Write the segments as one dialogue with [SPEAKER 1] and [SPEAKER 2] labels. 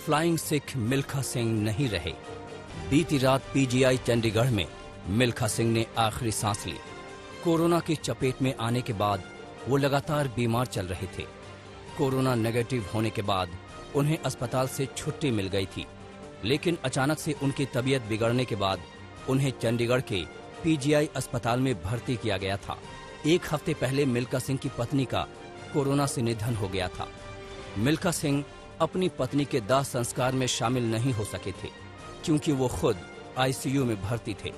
[SPEAKER 1] Flying Sikh Milkha Singh नहीं रहे। बीती रात पीजीआई चंडीगढ़ में मिल्खा सिंह ने आखिरी सांस ली। कोरोना की चपेट में आने के बाद वो लगातार बीमार चल रहे थे। कोरोना नेगेटिव होने के बाद उन्हें अस्पताल से छुट्टी मिल गई थी, लेकिन अचानक से उनकी तबीयत बिगड़ने के बाद उन्हें चंडीगढ़ के पीजीआई अस्पताल में भर्ती किया गया था। एक हफ्ते पहले मिल्खा सिंह की पत्नी का कोरोना से निधन हो गया था। मिल्खा सिंह अपनी पत्नी के दाह संस्कार में शामिल नहीं हो सके थे, क्योंकि वो खुद आईसीयू में भर्ती थे।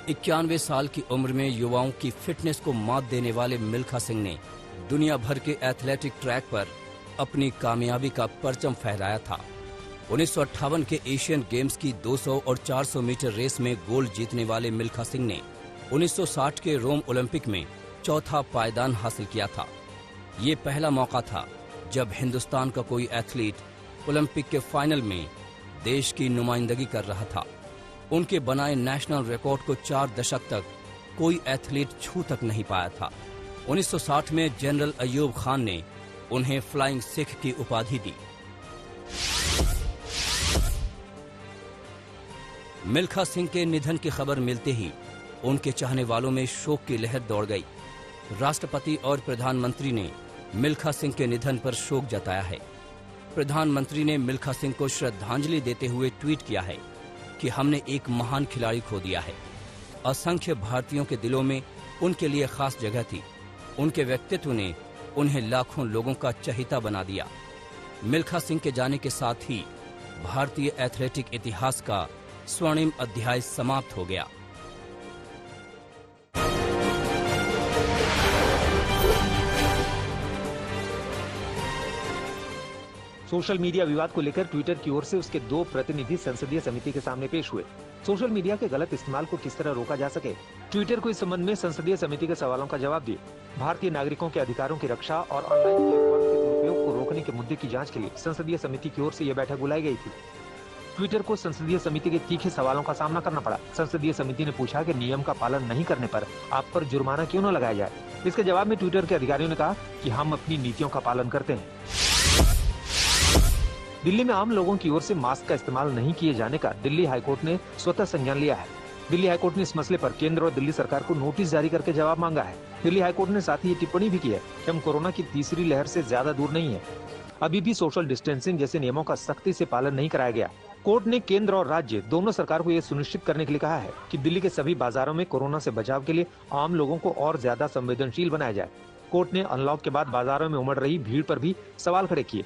[SPEAKER 1] 91 साल की उम्र में युवाओं की फिटनेस को मात देने वाले मिल्खा सिंह ने दुनिया भर के एथलेटिक ट्रैक पर अपनी कामयाबी का परचम फहराया था। 1958 के एशियन गेम्स की 200 और 400 मीटर रेस में गोल्ड जीतने वाले मिल्खा सिंह ने 1960 के रोम ओलंपिक में चौथा पायदान हासिल किया था। ये पहला मौका था जब हिंदुस्तान का कोई एथलीट ओलंपिक के फाइनल में देश की नुमाइंदगी कर रहा था। उनके बनाए नेशनल रिकॉर्ड को 4 दशक तक कोई एथलीट छू तक नहीं पाया था। 1960 में जनरल अयूब खान ने उन्हें फ्लाइंग सिख की उपाधि दी। मिल्खा सिंह के निधन की खबर मिलते ही उनके चाहने वालों में शोक की लहर दौड़ गई। राष्ट्रपति और प्रधानमंत्री ने मिल्खा सिंह के निधन पर शोक जताया है। प्रधानमंत्री ने मिल्खा सिंह को श्रद्धांजलि देते हुए ट्वीट किया है कि हमने एक महान खिलाड़ी खो दिया है। असंख्य भारतीयों के दिलों में उनके लिए खास जगह थी। उनके व्यक्तित्व ने उन्हें लाखों लोगों का चहेता बना दिया। मिल्खा सिंह के जाने के साथ ही भारतीय एथलेटिक इतिहास का स्वर्णिम अध्याय समाप्त हो गया।
[SPEAKER 2] सोशल मीडिया विवाद को लेकर ट्विटर की ओर से उसके 2 प्रतिनिधि संसदीय समिति के सामने पेश हुए। सोशल मीडिया के गलत इस्तेमाल को किस तरह रोका जा सके, ट्विटर को इस संबंध में संसदीय समिति के सवालों का जवाब दिए। भारतीय नागरिकों के अधिकारों की रक्षा और ऑनलाइन प्लेटफॉर्म के दुरुपयोग को रोकने के मुद्दे की जांच के लिए संसदीय समिति की ओर से यह बैठक बुलाई गई थी। ट्विटर को संसदीय समिति के तीखे सवालों का सामना करना पड़ा। संसदीय समिति ने पूछा कि नियम का पालन नहीं करने पर आप पर जुर्माना क्यों न लगाया जाए। इसके जवाब में ट्विटर के अधिकारियों ने कहा कि हम अपनी नीतियों का पालन करते हैं। दिल्ली में आम लोगों की ओर से मास्क का इस्तेमाल नहीं किए जाने का दिल्ली हाईकोर्ट ने स्वतः संज्ञान लिया है। दिल्ली हाईकोर्ट ने इस मसले पर केंद्र और दिल्ली सरकार को नोटिस जारी करके जवाब मांगा है। दिल्ली हाईकोर्ट ने साथ ही ये टिप्पणी भी की है कि हम कोरोना की तीसरी लहर से ज्यादा दूर नहीं है। अभी भी सोशल डिस्टेंसिंग जैसे नियमों का सख्ती से पालन नहीं कराया गया। कोर्ट ने केंद्र और राज्य दोनों सरकार को यह सुनिश्चित करने के लिए कहा है कि दिल्ली के सभी बाजारों में कोरोना से बचाव के लिए आम लोगों को और ज्यादा संवेदनशील बनाया जाए। कोर्ट ने अनलॉक के बाद बाजारों में उमड़ रही भीड़ पर भी सवाल खड़े किए।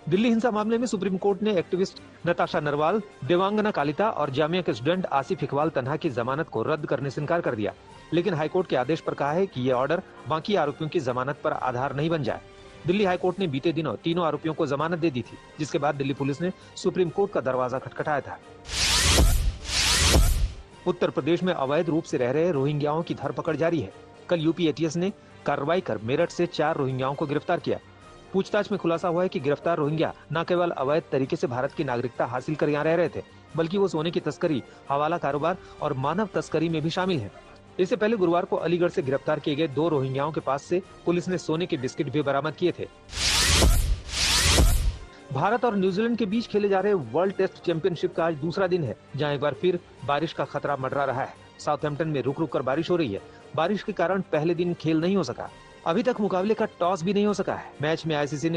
[SPEAKER 2] दिल्ली हिंसा मामले में सुप्रीम कोर्ट ने एक्टिविस्ट नताशा नरवाल, देवांगना कालिता और जामिया के स्टूडेंट आसिफ इकबाल तन्हा की जमानत को रद्द करने से इनकार कर दिया, लेकिन हाईकोर्ट के आदेश पर कहा है कि ये ऑर्डर बाकी आरोपियों की जमानत पर आधार नहीं बन जाए। दिल्ली हाईकोर्ट ने बीते दिनों तीनों आरोपियों को जमानत दे दी थी, जिसके बाद दिल्ली पुलिस ने सुप्रीम कोर्ट का दरवाजा खटखटाया था। उत्तर प्रदेश में अवैध रूप से रह रहे रोहिंग्याओं की धरपकड़ जारी है। कल यूपी एटीएस ने कार्रवाई कर मेरठ से 4 रोहिंग्याओं को गिरफ्तार किया। पूछताछ में खुलासा हुआ है कि गिरफ्तार रोहिंग्या न केवल अवैध तरीके से भारत की नागरिकता हासिल कर यहाँ रह रहे थे, बल्कि वो सोने की तस्करी, हवाला कारोबार और मानव तस्करी में भी शामिल हैं। इससे पहले गुरुवार को अलीगढ़ से गिरफ्तार किए गए 2 रोहिंग्याओं के पास से पुलिस ने सोने के बिस्किट भी बरामद किए थे। भारत और न्यूजीलैंड के बीच खेले जा रहे वर्ल्ड टेस्ट चैंपियनशिप का आज दूसरा दिन है, जहां एक बार फिर बारिश का खतरा मंडरा रहा है। साउथहैम्पटन में रुक रुक कर बारिश हो रही है। बारिश के कारण पहले दिन खेल नहीं हो सका। अभी तक मुकाबले का टॉस भी नहीं हो सका है। मैच में आईसीसी ने